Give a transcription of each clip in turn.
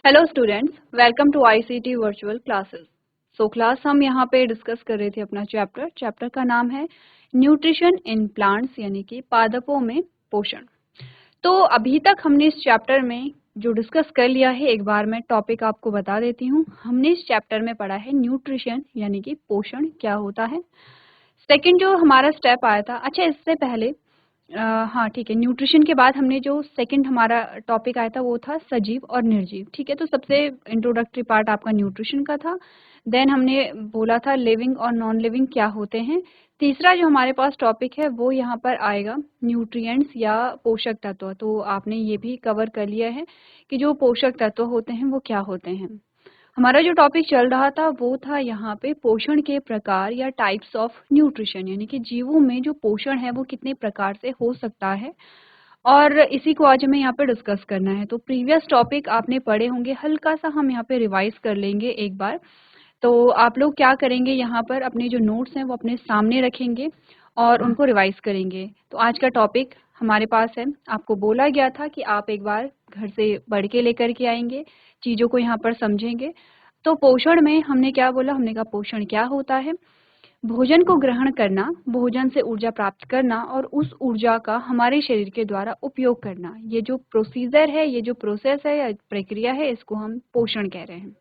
Hello students, welcome to ICT virtual classes. Class हम यहाँ पे डिस्कस कर रहे थे अपना चैप्टर का नाम है न्यूट्रिशन इन प्लांट्स, यानी कि पादपों में पोषण। तो अभी तक हमने इस चैप्टर में जो डिस्कस कर लिया है, एक बार मैं टॉपिक आपको बता देती हूँ। हमने इस चैप्टर में पढ़ा है न्यूट्रिशन यानी कि पोषण क्या होता है। सेकंड जो हमारा स्टेप आया था, अच्छा इससे पहले हाँ ठीक है, न्यूट्रिशन के बाद हमने जो सेकंड हमारा टॉपिक आया था वो था सजीव और निर्जीव। ठीक है, तो सबसे इंट्रोडक्टरी पार्ट आपका न्यूट्रिशन का था। देन हमने बोला था लिविंग और नॉन लिविंग क्या होते हैं। तीसरा जो हमारे पास टॉपिक है वो यहाँ पर आएगा न्यूट्रिएंट्स या पोषक तत्व। तो आपने ये भी कवर कर लिया है कि जो पोषक तत्व होते हैं वो क्या होते हैं। हमारा जो टॉपिक चल रहा था वो था यहाँ पे पोषण के प्रकार या टाइप्स ऑफ न्यूट्रिशन, यानी कि जीवों में जो पोषण है वो कितने प्रकार से हो सकता है, और इसी को आज हमें यहाँ पे डिस्कस करना है। तो प्रीवियस टॉपिक आपने पढ़े होंगे, हल्का सा हम यहाँ पे रिवाइज कर लेंगे एक बार। तो आप लोग क्या करेंगे, यहाँ पर अपने जो नोट्स हैं वो अपने सामने रखेंगे और उनको रिवाइज करेंगे। तो आज का टॉपिक हमारे पास है, आपको बोला गया था कि आप एक बार घर से पढ़ के लेकर के आएंगे, चीज़ों को यहाँ पर समझेंगे। तो पोषण में हमने क्या बोला, हमने कहा पोषण क्या होता है, भोजन को ग्रहण करना, भोजन से ऊर्जा प्राप्त करना और उस ऊर्जा का हमारे शरीर के द्वारा उपयोग करना। ये जो प्रोसीजर है, ये जो प्रोसेस है या प्रक्रिया है, इसको हम पोषण कह रहे हैं।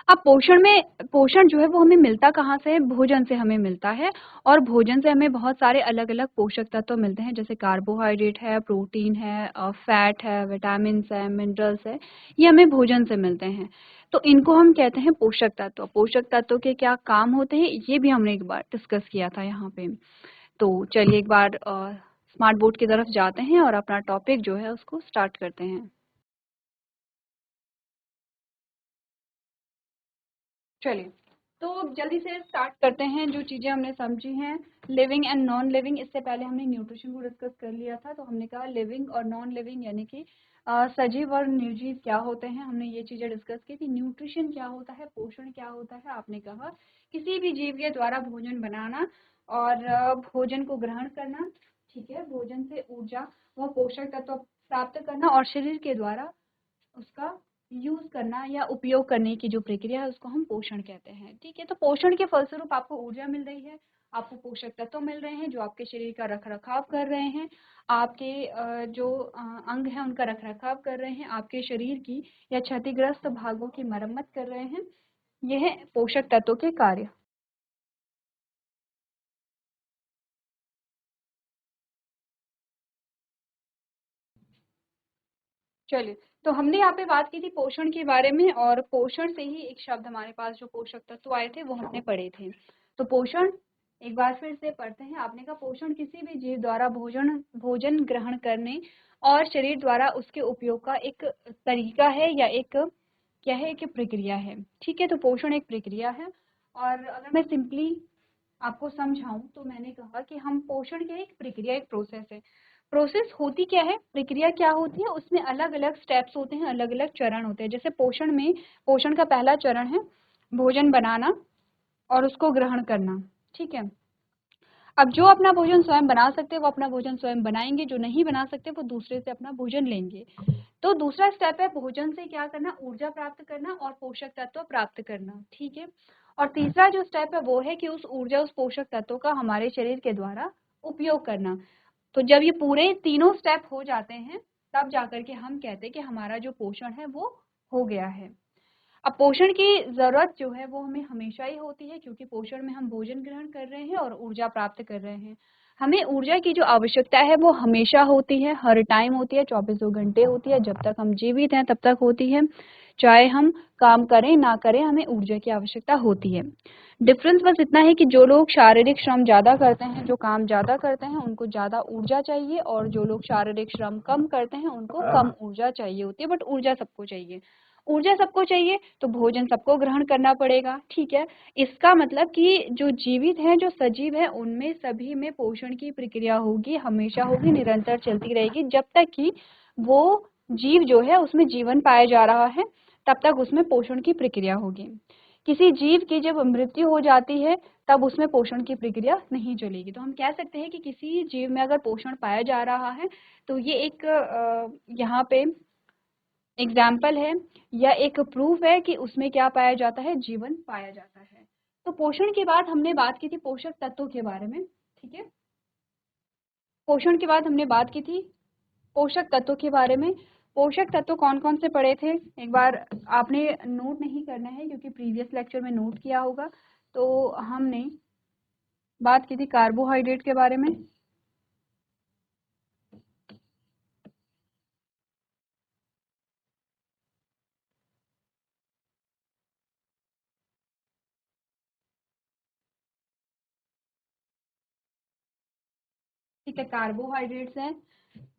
अब पोषण जो है वो हमें मिलता कहाँ से है, भोजन से हमें मिलता है। और भोजन से हमें बहुत सारे अलग अलग पोषक तत्व मिलते हैं, जैसे कार्बोहाइड्रेट है, प्रोटीन है, फैट है, विटामिन है, मिनरल्स है, ये हमें भोजन से मिलते हैं। तो इनको हम कहते हैं पोषक तत्व। पोषक तत्व के क्या काम होते हैं ये भी हमने एक बार डिस्कस किया था यहाँ पे। तो चलिए एक बार स्मार्ट बोर्ड की तरफ जाते हैं और अपना टॉपिक जो है उसको स्टार्ट करते हैं। चलिए, तो जल्दी से स्टार्ट करते हैं। जो चीज़ें हमने समझी हैं लिविंग एंड नॉन लिविंग, इससे पहले हमने न्यूट्रिशन को डिस्कस कर लिया था। तो हमने कहा लिविंग और नॉन लिविंग यानी कि सजीव और निर्जीव क्या होते हैं, हमने ये चीज़ें डिस्कस की थी। न्यूट्रिशन क्या होता है, पोषण क्या होता है, आपने कहा किसी भी जीव के द्वारा भोजन बनाना और भोजन को ग्रहण करना। ठीक है, भोजन से ऊर्जा व पोषक तत्व प्राप्त करना और शरीर के द्वारा उसका यूज करना या उपयोग करने की जो प्रक्रिया है उसको हम पोषण कहते हैं। ठीक है, तो पोषण के फलस्वरूप आपको ऊर्जा मिल रही है, आपको पोषक तत्व मिल रहे हैं जो आपके शरीर का रख रखाव कर रहे हैं, आपके जो अंग है उनका रख रखाव कर रहे हैं, आपके शरीर की या क्षतिग्रस्त भागों की मरम्मत कर रहे हैं। यह है पोषक तत्वों के कार्य। चलिए, तो हमने यहाँ पे बात की थी पोषण के बारे में, और पोषण से ही एक शब्द हमारे पास जो पोषक तत्व आए थे वो हमने पढ़े थे। तो पोषण एक बार फिर से पढ़ते हैं। आपने कहा पोषण किसी भी जीव द्वारा भोजन भोजन ग्रहण करने और शरीर द्वारा उसके उपयोग का एक तरीका है या एक क्या है कि प्रक्रिया है। ठीक है, तो पोषण एक प्रक्रिया है। और अगर मैं सिंपली आपको समझाऊं तो मैंने कहा कि हम पोषण की एक प्रक्रिया, एक प्रोसेस है। प्रोसेस होती क्या है, प्रक्रिया क्या होती है, उसमें अलग अलग स्टेप्स होते हैं, अलग अलग चरण होते हैं। जैसे पोषण में, पोषण का पहला चरण है भोजन बनाना और उसको ग्रहण करना। ठीक है, अब जो अपना भोजन स्वयं बना सकते हैं वो अपना भोजन स्वयं बनाएंगे, जो नहीं बना सकते वो दूसरे से अपना भोजन लेंगे। तो दूसरा स्टेप है भोजन से क्या करना, ऊर्जा प्राप्त करना और पोषक तत्व प्राप्त करना। ठीक है, और तीसरा जो स्टेप है वो है कि उस ऊर्जा, उस पोषक तत्व का हमारे शरीर के द्वारा उपयोग करना। तो जब ये पूरे तीनों स्टेप हो जाते हैं तब जाकर के हम कहते हैं कि हमारा जो पोषण है वो हो गया है। अब पोषण की ज़रूरत जो है वो हमें हमेशा ही होती है, क्योंकि पोषण में हम भोजन ग्रहण कर रहे हैं और ऊर्जा प्राप्त कर रहे हैं। हमें ऊर्जा की जो आवश्यकता है वो हमेशा होती है, हर टाइम होती है, चौबीसों घंटे होती है। जब तक हम जीवित हैं तब तक होती है, चाहे हम काम करें ना करें, हमें ऊर्जा की आवश्यकता होती है। डिफरेंस बस इतना है कि जो लोग शारीरिक श्रम ज़्यादा करते हैं, जो काम ज़्यादा करते हैं, उनको ज़्यादा ऊर्जा चाहिए, और जो लोग शारीरिक श्रम कम करते हैं उनको कम ऊर्जा चाहिए होती है। बट ऊर्जा सबको चाहिए, ऊर्जा सबको चाहिए तो भोजन सबको ग्रहण करना पड़ेगा। ठीक है, इसका मतलब कि जो जीवित हैं, जो सजीव हैं, उनमें सभी में पोषण की प्रक्रिया होगी, हमेशा होगी, निरंतर चलती रहेगी। जब तक कि वो जीव जो है उसमें जीवन पाया जा रहा है तब तक उसमें पोषण की प्रक्रिया होगी। किसी जीव की जब मृत्यु हो जाती है तब उसमें पोषण की प्रक्रिया नहीं चलेगी। तो हम कह सकते हैं कि किसी जीव में अगर पोषण पाया जा रहा है तो ये एक यहाँ पे एग्जाम्पल है या एक प्रूफ है कि उसमें क्या पाया जाता है, जीवन पाया जाता है। तो पोषण के बाद हमने बात की थी पोषक तत्वों के बारे में, ठीक है। पोषण के बाद हमने बात की थी पोषक तत्वों के बारे में। पोषक तत्व कौन कौन से पढ़े थे, एक बार आपने नोट नहीं करना है क्योंकि प्रीवियस लेक्चर में नोट किया होगा। तो हमने बात की थी कार्बोहाइड्रेट के बारे में, ठीक है, कार्बोहाइड्रेट्स है,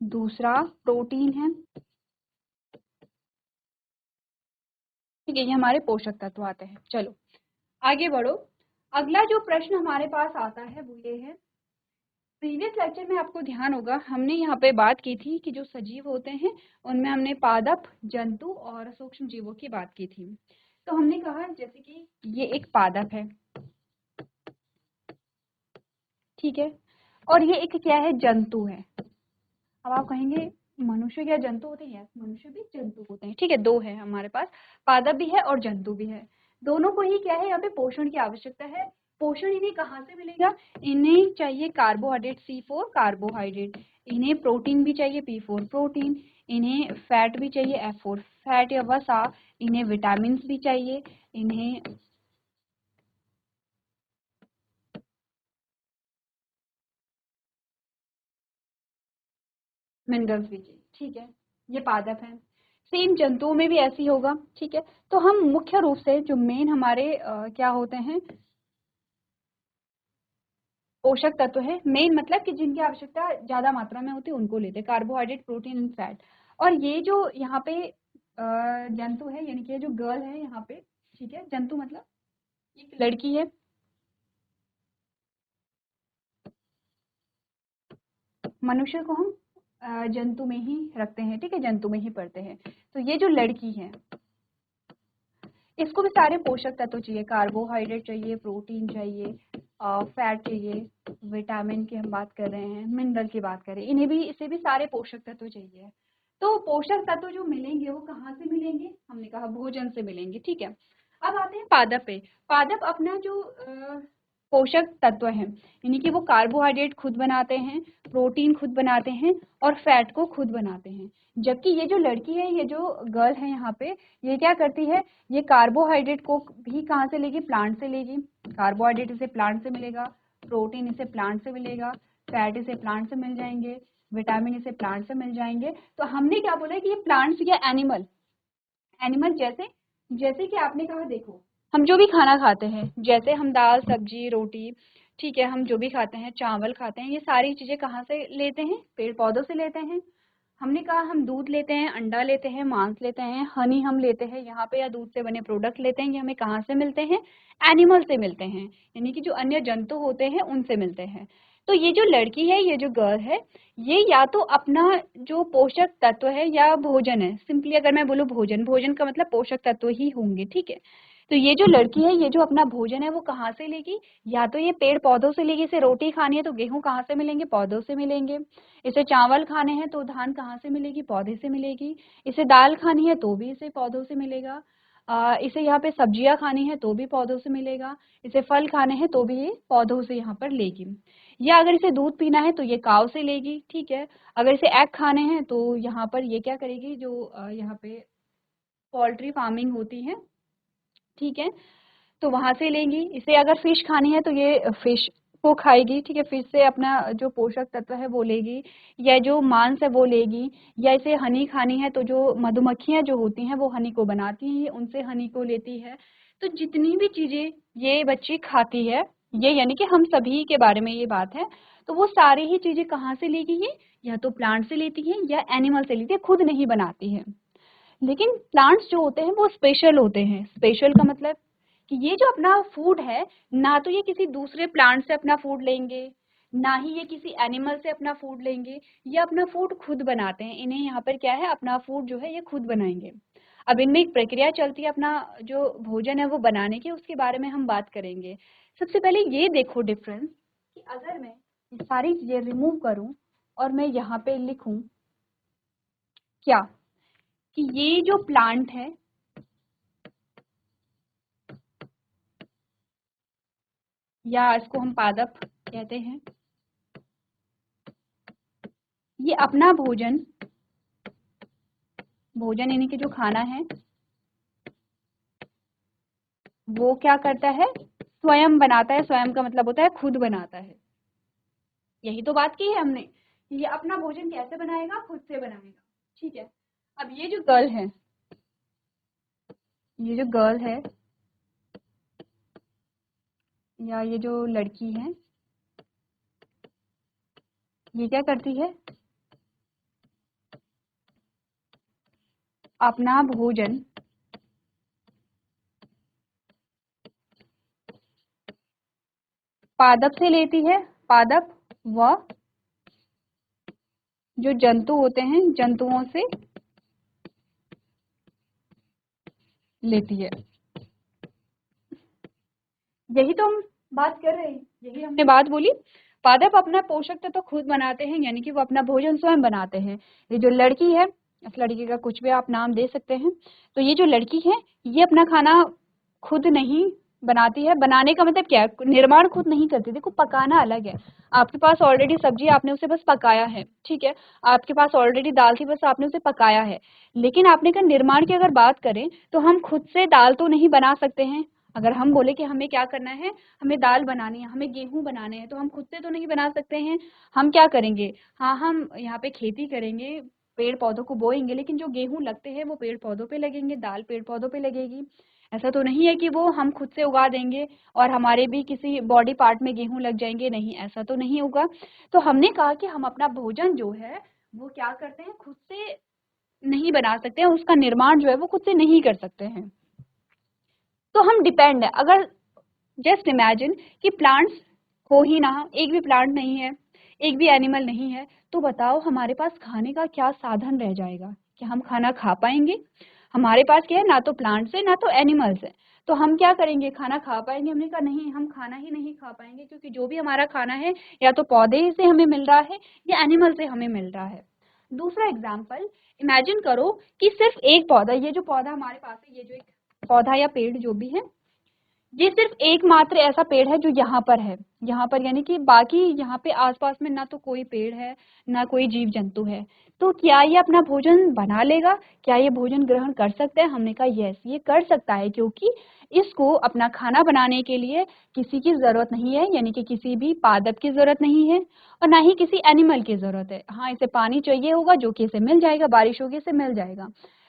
दूसरा प्रोटीन है, ठीक है, ये हमारे पोषक तत्व आते हैं। चलो आगे बढ़ो। अगला जो प्रश्न हमारे पास आता है वो ये है, प्रीवियस लेक्चर में आपको ध्यान होगा हमने यहाँ पे बात की थी कि जो सजीव होते हैं उनमें हमने पादप, जंतु और सूक्ष्म जीवों की बात की थी। तो हमने कहा जैसे कि ये एक पादप है, ठीक है, और ये एक क्या है, जंतु है। अब आप कहेंगे मनुष्य क्या जंतु होते हैं? यस, मनुष्य भी जंतु होते हैं, ठीक है, दो है हमारे पास, पादप भी है और जंतु भी है। दोनों को ही क्या है, यहाँ पे पोषण की आवश्यकता है। पोषण इन्हें कहाँ से मिलेगा, इन्हें चाहिए कार्बोहाइड्रेट C4 कार्बोहाइड्रेट, इन्हें प्रोटीन भी चाहिए P4 प्रोटीन, इन्हें फैट भी चाहिए F4 फैट या वसा, इन्हें विटामिन भी चाहिए, इन्हें मिनरल्स भी चाहिए, ठीक है। ये पादप है, सेम जंतुओं में भी ऐसी होगा, ठीक है। तो हम मुख्य रूप से जो मेन हमारे क्या होते हैं पोषक तत्व है, मेन मतलब कि जिनकी आवश्यकता ज्यादा मात्रा में होती है उनको लेते हैं, कार्बोहाइड्रेट, प्रोटीन एंड फैट। और ये जो यहाँ पे जंतु है यानी कि जो गर्ल है यहाँ पे, ठीक है, जंतु मतलब एक लड़की है, मनुष्य को हम जंतु में ही रखते हैं, ठीक है, जंतु में ही पढ़ते हैं। तो ये जो लड़की है इसको भी सारे पोषक तत्व चाहिए, कार्बोहाइड्रेट चाहिए, प्रोटीन चाहिए, फैट चाहिए, विटामिन की हम बात कर रहे हैं, मिनरल की बात करें, इन्हें भी, इसे भी सारे पोषक तत्व चाहिए। तो पोषक तत्व जो मिलेंगे वो कहाँ से मिलेंगे, हमने कहा भोजन से मिलेंगे, ठीक है। अब आते हैं पादप पे। पादप अपना जो पोषक तत्व है यानी कि वो कार्बोहाइड्रेट खुद बनाते हैं, प्रोटीन खुद बनाते हैं और फैट को खुद बनाते हैं। जबकि ये जो लड़की है, ये जो गर्ल है यहाँ पे, ये क्या करती है, ये कार्बोहाइड्रेट को भी कहाँ से लेगी, प्लांट से लेगी, कार्बोहाइड्रेट इसे प्लांट से मिलेगा, प्रोटीन इसे प्लांट से मिलेगा, फैट इसे प्लांट से मिल जाएंगे, विटामिन इसे प्लांट से मिल जाएंगे। तो हमने क्या बोला कि ये प्लांट्स या एनिमल, एनिमल जैसे, जैसे कि आपने कहा देखो हम जो भी खाना खाते हैं, जैसे हम दाल सब्जी रोटी, ठीक है, हम जो भी खाते हैं, चावल खाते हैं, ये सारी चीजें कहाँ से लेते हैं, पेड़ पौधों से लेते हैं। हमने कहा हम दूध लेते हैं, अंडा लेते हैं, मांस लेते हैं, हनी हम लेते हैं यहाँ पे, या दूध से बने प्रोडक्ट लेते हैं, ये हमें कहाँ से मिलते हैं, एनिमल से मिलते हैं, यानी कि जो अन्य जंतु होते हैं उनसे मिलते हैं। तो ये जो लड़की है, ये जो गर्ल है, ये या तो अपना जो पोषक तत्व है या भोजन है, सिंपली अगर मैं बोलूँ भोजन, भोजन का मतलब पोषक तत्व ही होंगे, ठीक है। तो ये जो लड़की है, ये जो अपना भोजन है वो कहाँ से लेगी, या तो ये पेड़ पौधों से लेगी, इसे रोटी खानी है तो गेहूं कहाँ से मिलेंगे, पौधों से मिलेंगे, इसे चावल खाने हैं तो धान कहाँ से मिलेगी, पौधे से मिलेगी, इसे दाल खानी है तो भी इसे पौधों से मिलेगा, इसे यहाँ पे सब्जियां खानी है तो भी पौधों से मिलेगा, इसे फल खाने हैं तो भी ये पौधों से यहाँ पर लेगी, या अगर इसे दूध पीना है तो ये काव से लेगी, ठीक है। अगर इसे एग खाने हैं तो यहाँ पर ये क्या करेगी, जो यहाँ पे पोल्ट्री फार्मिंग होती है, ठीक है, तो वहां से लेंगी। इसे अगर फिश खानी है तो ये फिश को खाएगी, ठीक है, फिश से अपना जो पोषक तत्व है वो लेगी, या जो मांस है वो लेगी, या इसे हनी खानी है तो जो मधुमक्खियां जो होती हैं वो हनी को बनाती हैं, ये उनसे हनी को लेती है। तो जितनी भी चीजें ये बच्ची खाती है, ये यानी कि हम सभी के बारे में ये बात है, तो वो सारी ही चीजें कहाँ से लेगी, ये या तो प्लांट से लेती है या एनिमल से लेती है, खुद नहीं बनाती है। लेकिन प्लांट्स जो होते हैं वो स्पेशल होते हैं, स्पेशल का मतलब कि ये जो अपना फूड है, ना तो ये किसी दूसरे प्लांट से अपना फूड लेंगे, ना ही ये किसी एनिमल से अपना फूड लेंगे, ये अपना फूड खुद बनाते हैं। इन्हें यहाँ पर क्या है, अपना फूड जो है ये खुद बनाएंगे। अब इनमें एक प्रक्रिया चलती है अपना जो भोजन है वो बनाने की, उसके बारे में हम बात करेंगे। सबसे पहले ये देखो डिफरेंस कि अगर मैं ये सारी चीजें रिमूव करूं और मैं यहाँ पे लिखूं क्या, कि ये जो प्लांट है या इसको हम पादप कहते हैं, ये अपना भोजन यानी कि जो खाना है वो क्या करता है, स्वयं बनाता है। स्वयं का मतलब होता है खुद बनाता है। यही तो बात की है हमने, ये अपना भोजन कैसे बनाएगा, खुद से बनाएगा। ठीक है, अब ये जो गर्ल है, या ये जो लड़की है, ये क्या करती है, अपना भोजन पादप से लेती है। पादप व जो जंतु होते हैं, जंतुओं से लेती है। यही तो हम बात कर रहे हैं, यही हमने बात बोली। पादप अपना पोषक तत्व तो खुद बनाते हैं, यानी कि वो अपना भोजन स्वयं बनाते हैं। ये जो लड़की है, इस लड़की का कुछ भी आप नाम दे सकते हैं। तो ये जो लड़की है, ये अपना खाना खुद नहीं बनाती है। बनाने का मतलब क्या है, निर्माण खुद नहीं करती। देखो, पकाना अलग है। आपके पास ऑलरेडी सब्जी, आपने उसे बस पकाया है, ठीक है। आपके पास ऑलरेडी दाल थी, बस आपने उसे पकाया है। लेकिन आपने कहा निर्माण की अगर बात करें, तो हम खुद से दाल तो नहीं बना सकते हैं। अगर हम बोले कि हमें क्या करना है, हमें दाल बनानी है, हमें गेहूं बनाने हैं, तो हम खुद से तो नहीं बना सकते हैं। हम क्या करेंगे, हाँ, हम यहाँ पे खेती करेंगे, पेड़ पौधों को बोएंगे, लेकिन जो गेहूं लगते हैं वो पेड़ पौधों पे लगेंगे, दाल पेड़ पौधों पे लगेगी। ऐसा तो नहीं है कि वो हम खुद से उगा देंगे और हमारे भी किसी बॉडी पार्ट में गेहूं लग जाएंगे, नहीं, ऐसा तो नहीं होगा। तो हमने कहा कि हम अपना भोजन जो है वो क्या करते हैं, खुद से नहीं बना सकते हैं, उसका निर्माण जो है वो खुद से नहीं कर सकते हैं। तो हम डिपेंड है। अगर जस्ट इमेजिन कि प्लांट्स हो ही ना, एक भी प्लांट नहीं है, एक भी एनिमल नहीं है, तो बताओ हमारे पास खाने का क्या साधन रह जाएगा, कि हम खाना खा पाएंगे? हमारे पास क्या है, ना तो प्लांट्स है ना तो एनिमल्स है। तो हम क्या करेंगे, खाना खा पाएंगे? हमने कहा नहीं, हम खाना ही नहीं खा पाएंगे, क्योंकि जो भी हमारा खाना है या तो पौधे से हमें मिल रहा है या एनिमल से हमें मिल रहा है। दूसरा एग्जाम्पल, इमेजिन करो कि सिर्फ एक पौधा, ये जो पौधा हमारे पास है, ये जो एक पौधा या पेड़ जो भी है, ये सिर्फ एकमात्र ऐसा पेड़ है जो यहाँ पर है। यहाँ पर यानी कि बाकी यहाँ पे आसपास में ना तो कोई पेड़ है, ना कोई जीव जंतु है। तो क्या ये अपना भोजन बना लेगा? क्या ये भोजन ग्रहण कर सकता है? हमने कहा यस, ये कर सकता है, क्योंकि इसको अपना खाना बनाने के लिए किसी की जरूरत नहीं है, यानी कि किसी भी पादप की जरूरत नहीं है और ना ही किसी एनिमल की जरूरत है। हाँ, इसे पानी चाहिए होगा, जो कि इसे मिल जाएगा, बारिश होगी इसे मिल जाएगा,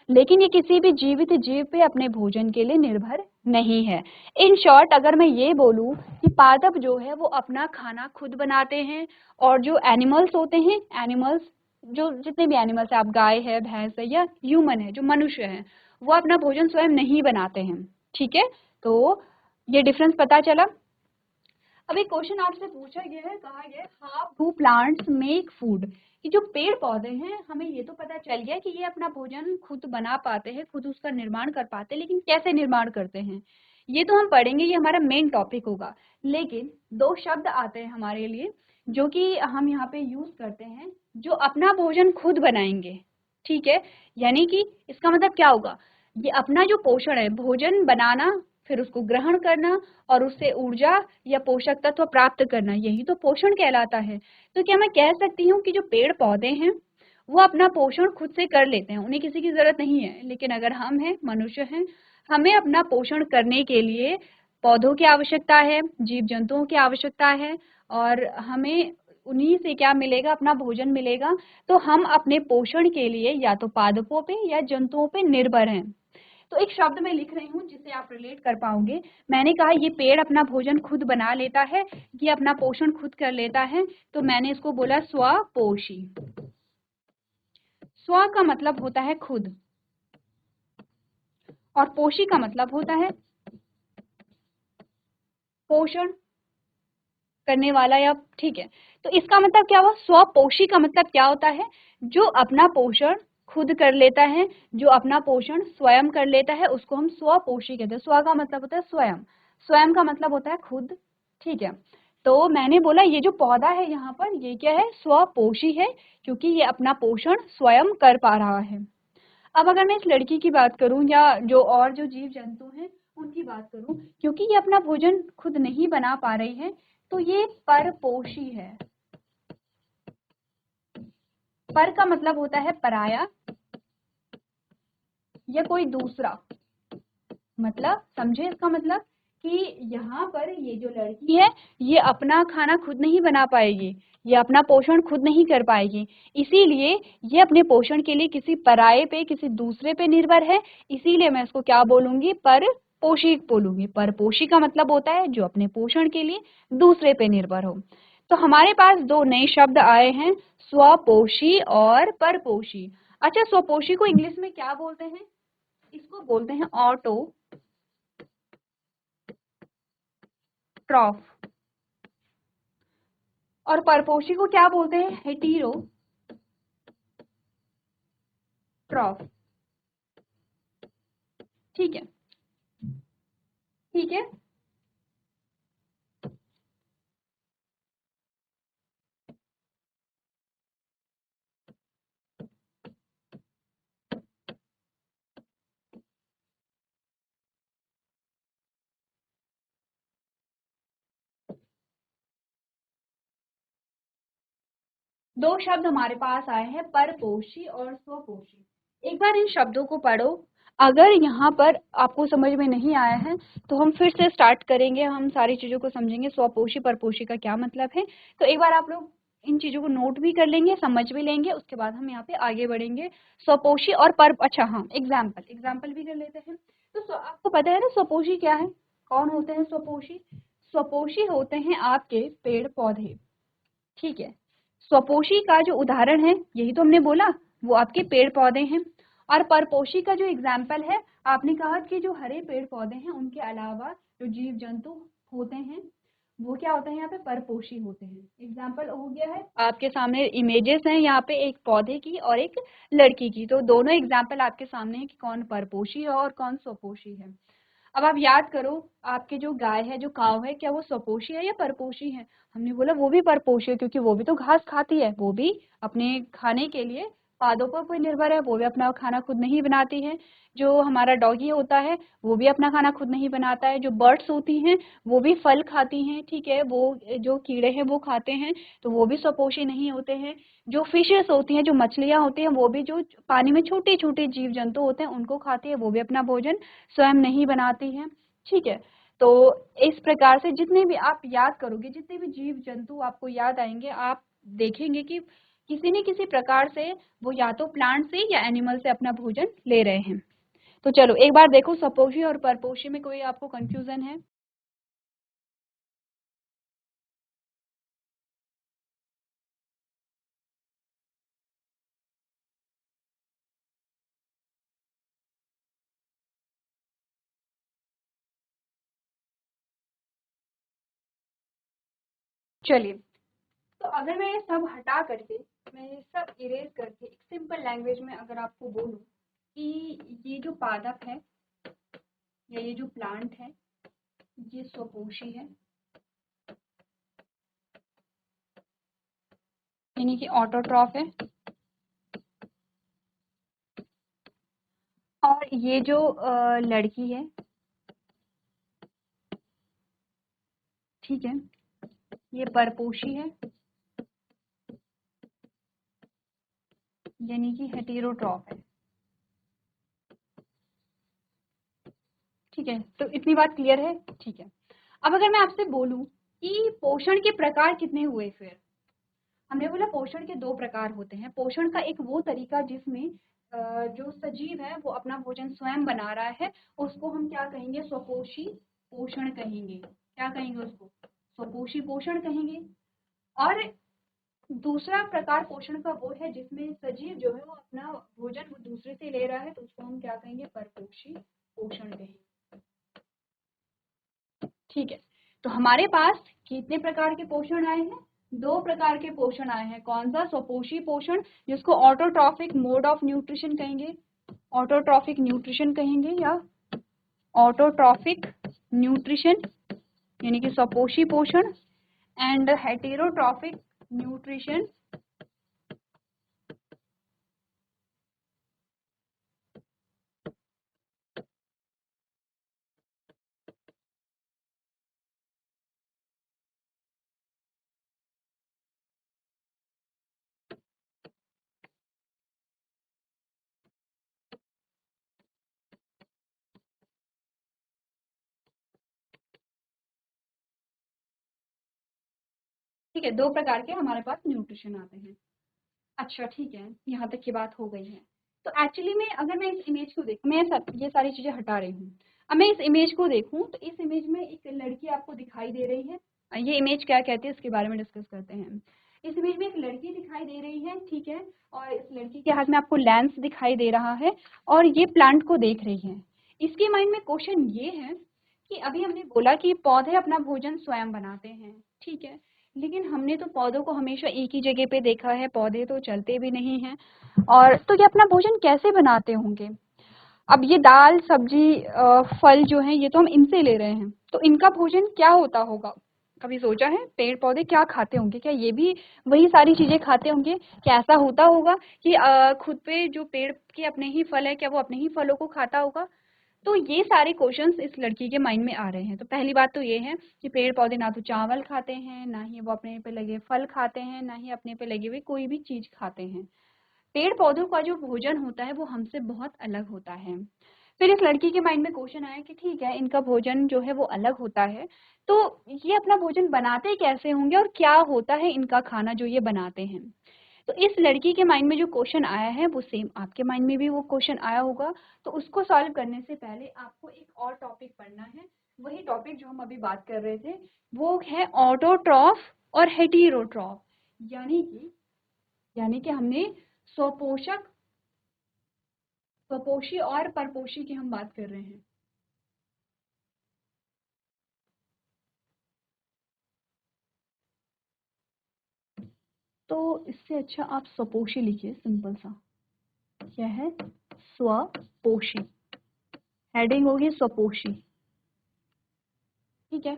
लेकिन ये किसी भी जीवित जीव पे अपने भोजन के लिए निर्भर नहीं है। इन शॉर्ट, अगर मैं ये बोलूं कि पादप जो है वो अपना खाना खुद बनाते हैं, और जो एनिमल्स होते हैं, एनिमल्स जो जितने भी एनिमल्स है, आप गाय है, भैंस है या ह्यूमन है, जो मनुष्य है, वो अपना भोजन स्वयं नहीं बनाते हैं। ठीक है, तो ये डिफरेंस पता चला। अब एक क्वेश्चन आपसे पूछा गया है, कहा गया how do plants make food, कि जो पेड़ पौधे हैं, हमें ये तो पता चल गया कि ये अपना भोजन खुद बना पाते हैं, खुद उसका निर्माण कर पाते हैं, लेकिन कैसे निर्माण करते हैं ये तो हम पढ़ेंगे, ये हमारा मेन टॉपिक होगा। लेकिन दो शब्द आते हैं हमारे लिए जो कि हम यहाँ पे यूज करते हैं, जो अपना भोजन खुद बनाएंगे। ठीक है, यानी कि इसका मतलब क्या होगा, ये अपना जो पोषण है, भोजन बनाना, फिर उसको ग्रहण करना और उससे ऊर्जा या पोषक तत्व प्राप्त करना, यही तो पोषण कहलाता है। तो क्या मैं कह सकती हूँ कि जो पेड़ पौधे हैं वो अपना पोषण खुद से कर लेते हैं, उन्हें किसी की जरूरत नहीं है। लेकिन अगर हम हैं, मनुष्य हैं, हमें अपना पोषण करने के लिए पौधों की आवश्यकता है, जीव जंतुओं की आवश्यकता है, और हमें उन्हीं से क्या मिलेगा, अपना भोजन मिलेगा। तो हम अपने पोषण के लिए या तो पादपों पे या जंतुओं पे निर्भर हैं। तो एक शब्द मैं लिख रही हूँ जिससे आप रिलेट कर पाओगे। मैंने कहा ये पेड़ अपना भोजन खुद बना लेता है, ये अपना पोषण खुद कर लेता है, तो मैंने इसको बोला स्वपोषी। स्व का मतलब होता है खुद, और पोषी का मतलब होता है पोषण करने वाला, या ठीक है। तो इसका मतलब क्या हुआ, स्वपोषी का मतलब क्या होता है, जो अपना पोषण खुद कर लेता है, जो अपना पोषण स्वयं कर लेता है, उसको हम स्वपोषी कहते हैं। स्व का मतलब होता है स्वयं, स्वयं का मतलब होता है खुद। ठीक है, तो मैंने बोला ये जो पौधा है यहाँ पर, ये क्या है, स्वपोषी है, क्योंकि ये अपना पोषण स्वयं कर पा रहा है। अब अगर मैं इस लड़की की बात करूं या जो और जो जीव जंतु हैं उनकी बात करूं, क्योंकि ये अपना भोजन खुद नहीं बना पा रही है तो ये परपोषी है। पर का मतलब होता है पराया या कोई दूसरा, मतलब समझे इसका मतलब कि यहाँ पर ये जो लड़की है ये अपना खाना खुद नहीं बना पाएगी, ये अपना पोषण खुद नहीं कर पाएगी, इसीलिए ये अपने पोषण के लिए किसी पराये पे, किसी दूसरे पे निर्भर है। इसीलिए मैं इसको क्या बोलूंगी, परपोषी बोलूंगी। परपोषी का मतलब होता है जो अपने पोषण के लिए दूसरे पे निर्भर हो। तो हमारे पास दो नए शब्द आए हैं, स्वपोषी और परपोषी। अच्छा, स्वपोषी को इंग्लिश में क्या बोलते हैं? इसको बोलते हैं ऑटो ट्रॉफ। और परपोषी को क्या बोलते हैं? हेटेरो ट्रॉफ। ठीक है, ठीक है। दो शब्द हमारे पास आए हैं, परपोषी और स्वपोषी। एक बार इन शब्दों को पढ़ो। अगर यहाँ पर आपको समझ में नहीं आया है तो हम फिर से स्टार्ट करेंगे, हम सारी चीजों को समझेंगे, स्वपोषी परपोषी का क्या मतलब है। तो एक बार आप लोग इन चीजों को नोट भी कर लेंगे, समझ भी लेंगे, उसके बाद हम यहाँ पे आगे बढ़ेंगे। स्वपोषी और पर, अच्छा हाँ, एग्जाम्पल भी कर लेते हैं। तो आपको पता है ना स्वपोषी क्या है? कौन होते हैं स्वपोषी? स्वपोषी होते हैं आपके पेड़ पौधे। ठीक है, स्वपोषी का जो उदाहरण है यही तो हमने बोला, वो आपके पेड़ पौधे हैं। और परपोषी का जो एग्जाम्पल है, आपने कहा कि जो हरे पेड़ पौधे हैं उनके अलावा जो जीव जंतु होते हैं वो क्या होते हैं, यहाँ पे परपोषी होते हैं। एग्जाम्पल हो गया है आपके सामने, इमेजेस हैं यहाँ पे, एक पौधे की और एक लड़की की। तो दोनों एग्जाम्पल आपके सामने है कि कौन परपोषी है और कौन स्वपोषी है। अब आप याद करो, आपके जो गाय है, जो काव है, क्या वो स्वपोषी है या परपोषी है? हमने बोला वो भी परपोषी है, क्योंकि वो भी तो घास खाती है, वो भी अपने खाने के लिए पादों पर कोई निर्भर है, वो भी अपना खाना खुद नहीं बनाती है। जो हमारा डॉगी होता है वो भी अपना खाना खुद नहीं बनाता है। जो बर्ड्स होती हैं वो भी फल खाती हैं, ठीक है, वो जो कीड़े हैं वो खाते हैं, तो वो भी स्वपोषी नहीं होते हैं। जो फिशेस होती हैं, जो मछलियां होती हैं, वो भी जो पानी में छोटे छोटे जीव जंतु होते हैं उनको खाती है, वो भी अपना भोजन स्वयं नहीं बनाती हैं। ठीक है, तो इस प्रकार से जितने भी आप याद करोगे, जितने भी जीव जंतु आपको याद आएंगे, आप देखेंगे कि किसी न किसी प्रकार से वो या तो प्लांट से या एनिमल से अपना भोजन ले रहे हैं। तो चलो एक बार देखो, स्वपोषी और परपोषी में कोई आपको कंफ्यूजन है? चलिए, तो अगर मैं ये सब हटा करके, मैं ये सब इरेज करके एक सिंपल लैंग्वेज में अगर आपको बोलूं कि ये जो पादप है या ये जो प्लांट है ये स्वपोषी है, यानी कि ऑटोट्रॉफ है। और ये जो लड़की है, ठीक है, ये परपोषी है, यानी कि हेटेरोट्रॉफ है। ठीक है, तो इतनी बात क्लियर है? ठीक है। अब अगर मैं आपसे बोलूं कि पोषण के प्रकार कितने हुए, फिर हमने बोला पोषण के दो प्रकार होते हैं। पोषण का एक वो तरीका जिसमें जो सजीव है वो अपना भोजन स्वयं बना रहा है, उसको हम क्या कहेंगे, स्वपोषी पोषण कहेंगे। क्या कहेंगे उसको? स्वपोषी पोषण कहेंगे। और दूसरा प्रकार पोषण का वो है जिसमें सजीव जो है वो अपना भोजन वो दूसरे से ले रहा है, तो उसको हम क्या कहेंगे, परपोषी पोषण कहेंगे। ठीक है, तो हमारे पास कितने प्रकार के पोषण आए हैं? दो प्रकार के पोषण आए हैं। कौन सा? स्वपोषी पोषण, जिसको ऑटोट्रॉफिक मोड ऑफ न्यूट्रिशन कहेंगे, ऑटोट्रॉफिक न्यूट्रिशन कहेंगे, या ऑटोट्रॉफिक न्यूट्रिशन यानी कि स्वपोषी पोषण। एंड हेटेरोट्रॉफिक न्यूट्रिशन ठीक है, 2 प्रकार के हमारे पास न्यूट्रिशन आते हैं। अच्छा ठीक है, यहाँ तक की बात हो गई है। तो एक्चुअली में अगर मैं इस इमेज को देखूँ, मैं ये सारी चीज़ें हटा रही हूँ। अब मैं इस इमेज को देखूँ तो इस इमेज में एक लड़की आपको दिखाई दे रही है। ये इमेज क्या कहती है इसके बारे में डिस्कस करते हैं। इस इमेज में एक लड़की दिखाई दे रही है, ठीक है, और इस लड़की के हाथ में आपको लेंस दिखाई दे रहा है और ये प्लांट को देख रही है। इसके माइंड में क्वेश्चन ये है कि अभी हमने बोला कि पौधे अपना भोजन स्वयं बनाते हैं, ठीक है, लेकिन हमने तो पौधों को हमेशा एक ही जगह पे देखा है, पौधे तो चलते भी नहीं हैं, और तो ये अपना भोजन कैसे बनाते होंगे। अब ये दाल सब्जी फल जो है ये तो हम इनसे ले रहे हैं, तो इनका भोजन क्या होता होगा। कभी सोचा है पेड़ पौधे क्या खाते होंगे, क्या ये भी वही सारी चीजें खाते होंगे, क्या ऐसा होता होगा कि खुद पे जो पेड़ के अपने ही फल है क्या वो अपने ही फलों को खाता होगा। तो ये सारे क्वेश्चंस इस लड़की के माइंड में आ रहे हैं। तो पहली बात तो ये है कि पेड़ पौधे ना तो चावल खाते हैं, ना ही वो अपने पे लगे फल खाते हैं, ना ही अपने पे लगे हुए कोई भी चीज खाते हैं। पेड़ पौधों का जो भोजन होता है वो हमसे बहुत अलग होता है। फिर इस लड़की के माइंड में क्वेश्चन आया कि ठीक है इनका भोजन जो है वो अलग होता है, तो ये अपना भोजन बनाते कैसे होंगे और क्या होता है इनका खाना जो ये बनाते हैं। तो इस लड़की के माइंड में जो क्वेश्चन आया है वो सेम आपके माइंड में भी वो क्वेश्चन आया होगा। तो उसको सॉल्व करने से पहले आपको एक और टॉपिक पढ़ना है, वही टॉपिक जो हम अभी बात कर रहे थे, वो है ऑटोट्रॉफ और हेटेरोट्रॉफ। यानी कि हमने स्वपोषक, स्वपोषी और परपोषी की हम बात कर रहे हैं। तो इससे अच्छा आप स्वपोषी लिखिए, सिंपल सा। क्या है? स्वपोषी। हेडिंग होगी स्वपोषी, ठीक है,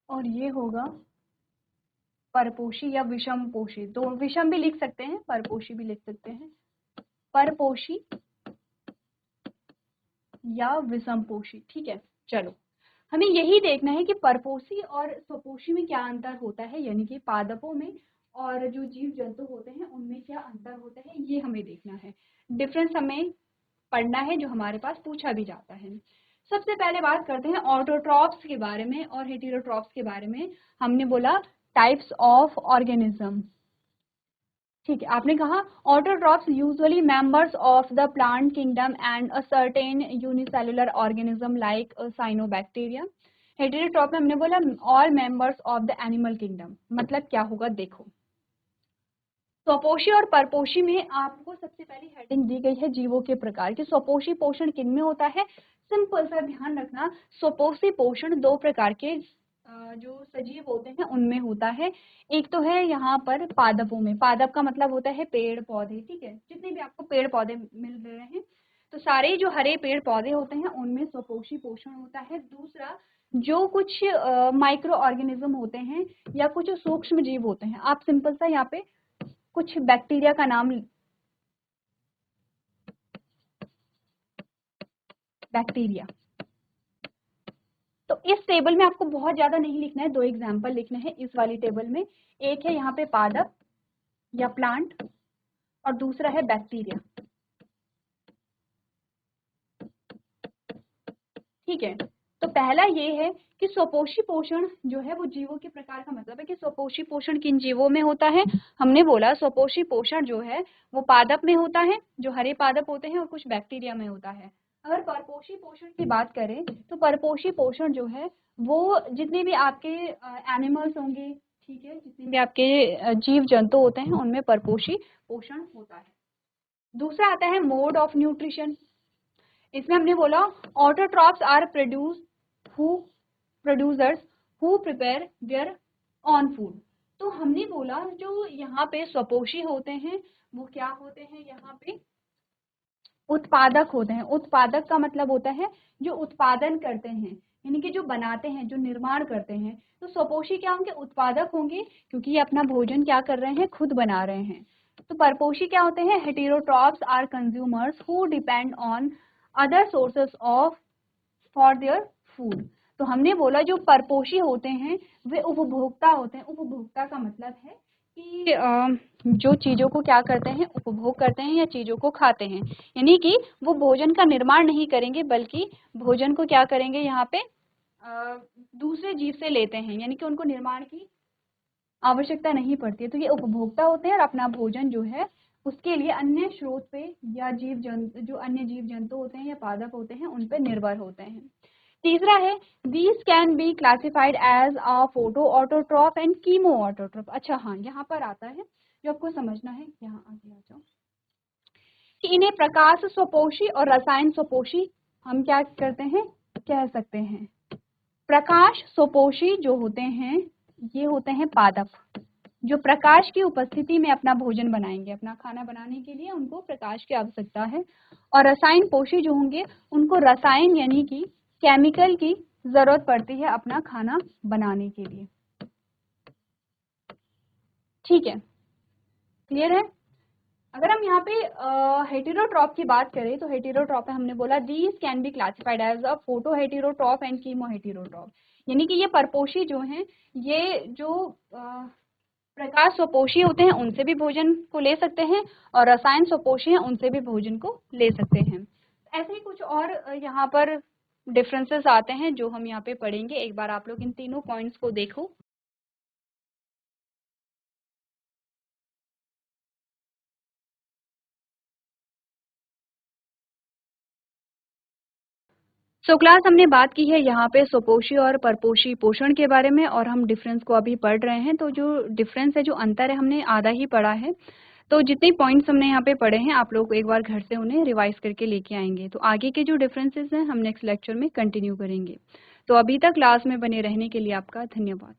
और ये होगा परपोषी या विषम पोषी। तो विषम भी लिख सकते हैं, परपोषी भी लिख सकते हैं। परपोषी या विषम पोषी, ठीक है। चलो हमें यही देखना है कि परपोषी और स्वपोषी में क्या अंतर होता है, यानी कि पादपों में और जो जीव जंतु होते हैं उनमें क्या अंतर होता है, ये हमें देखना है। डिफरेंस हमें पढ़ना है जो हमारे पास पूछा भी जाता है। सबसे पहले बात करते हैं ऑटोट्रॉफ्स के बारे में और हेटेरोट्रॉफ्स के बारे में। हमने बोला टाइप्स ऑफ ऑर्गेनिज्म, ठीक है। आपने कहा autotrophs usually members of the plant kingdom and a certain unicellular organism like cyanobacteria. Heterotroph में हमने बोला all members of the animal kingdom. मतलब क्या होगा देखो, स्वपोषी और परपोषी में आपको सबसे पहली हेडिंग दी गई है जीवों के प्रकार की। स्वपोषी पोषण किन में होता है, सिंपल सा ध्यान रखना, स्वपोषी पोषण 2 प्रकार के जो सजीव होते हैं उनमें होता है। एक तो है यहाँ पर पादपों में, पादप का मतलब होता है पेड़ पौधे, ठीक है, जितने भी आपको पेड़ पौधे मिल रहे हैं तो सारे जो हरे पेड़ पौधे होते हैं उनमें स्वपोषी पोषण होता है। दूसरा जो कुछ माइक्रो ऑर्गेनिज्म होते हैं या कुछ सूक्ष्म जीव होते हैं, आप सिंपल सा यहाँ पे कुछ बैक्टीरिया का नाम, बैक्टीरिया। तो इस टेबल में आपको बहुत ज्यादा नहीं लिखना है, 2 एग्जाम्पल लिखने हैं इस वाली टेबल में। एक है यहाँ पे पादप या प्लांट और दूसरा है बैक्टीरिया, ठीक है। तो पहला ये है कि स्वपोषी पोषण जो है वो जीवों के प्रकार का मतलब है कि स्वपोषी पोषण किन जीवों में होता है। हमने बोला स्वपोषी पोषण जो है वो पादप में होता है, जो हरे पादप होते हैं, और कुछ बैक्टीरिया में होता है। अगर परपोषी पोषण की बात करें तो परपोषी पोषण जो है वो जितने भी आपके एनिमल्स होंगे, ठीक है, जितने भी आपके जीव जंतु होते हैं उनमें परपोषी पोषण होता है। दूसरा आता है मोड ऑफ न्यूट्रिशन। इसमें हमने बोला autotrophs are producers who prepare their own food. तो हमने बोला जो यहाँ पे स्वपोषी होते हैं वो क्या होते हैं, यहाँ पे उत्पादक होते हैं। उत्पादक का मतलब होता है जो उत्पादन करते हैं, यानी कि जो बनाते हैं, जो निर्माण करते हैं। तो स्वपोषी क्या होंगे, उत्पादक होंगे, क्योंकि ये अपना भोजन क्या कर रहे हैं, खुद बना रहे हैं। तो परपोषी क्या होते हैं, heterotrophs are consumers who depend on other sources of for their food. तो हमने बोला जो परपोषी होते हैं वे उपभोक्ता होते हैं। उपभोक्ता का मतलब है कि जो चीजों को क्या करते हैं, उपभोग करते हैं या चीजों को खाते हैं, यानी कि वो भोजन का निर्माण नहीं करेंगे बल्कि भोजन को क्या करेंगे, यहाँ पे दूसरे जीव से लेते हैं, यानी कि उनको निर्माण की आवश्यकता नहीं पड़ती है। तो ये उपभोक्ता होते हैं और अपना भोजन जो है उसके लिए अन्य स्रोत पे या जीव जंतु, जो अन्य जीव जंतु होते हैं या पादप होते हैं, उन पे निर्भर होते हैं। तीसरा है these can be classified as a photoautotrope and chemoautotrope। अच्छा हाँ, यहाँ पर आता है जो आपको समझना है, यहाँ आगे आ जाओ, कि इन्हें प्रकाश स्वपोषी और रसायन स्वपोषी हम क्या करते हैं, कह सकते हैं। प्रकाश स्वपोषी जो होते हैं ये होते हैं पादप, जो प्रकाश की उपस्थिति में अपना भोजन बनाएंगे, अपना खाना बनाने के लिए उनको प्रकाश की आवश्यकता है। और रसायन पोषी जो होंगे उनको रसायन यानी कि केमिकल की जरूरत पड़ती है अपना खाना बनाने के लिए। ठीक है, क्लियर है। अगर हम यहाँ पे हेटेरोट्रॉप की बात करें तो हेटेरोट्रॉप में हमने बोला these can be classified as a photoheterotroph and chemoheterotroph, यानी कि ये परपोषी जो हैं, ये जो प्रकाश स्वपोषी होते हैं उनसे भी भोजन को ले सकते हैं और रसायन स्वपोषी हैं उनसे भी भोजन को ले सकते हैं। ऐसे ही कुछ और यहाँ पर डिफरेंसेस आते हैं जो हम यहाँ पे पढ़ेंगे। एक बार आप लोग इन तीनों पॉइंट्स को देखो। क्लास हमने बात की है यहाँ पे स्वपोषी और परपोषी पोषण के बारे में, और हम डिफरेंस को अभी पढ़ रहे हैं। तो जो डिफरेंस है, जो अंतर है, हमने आधा ही पढ़ा है। तो जितने पॉइंट्स हमने यहाँ पे पढ़े हैं आप लोग एक बार घर से उन्हें रिवाइज करके लेके आएंगे। तो आगे के जो डिफरेंसेस हैं हम नेक्स्ट लेक्चर में कंटिन्यू करेंगे। तो अभी तक क्लास में बने रहने के लिए आपका धन्यवाद।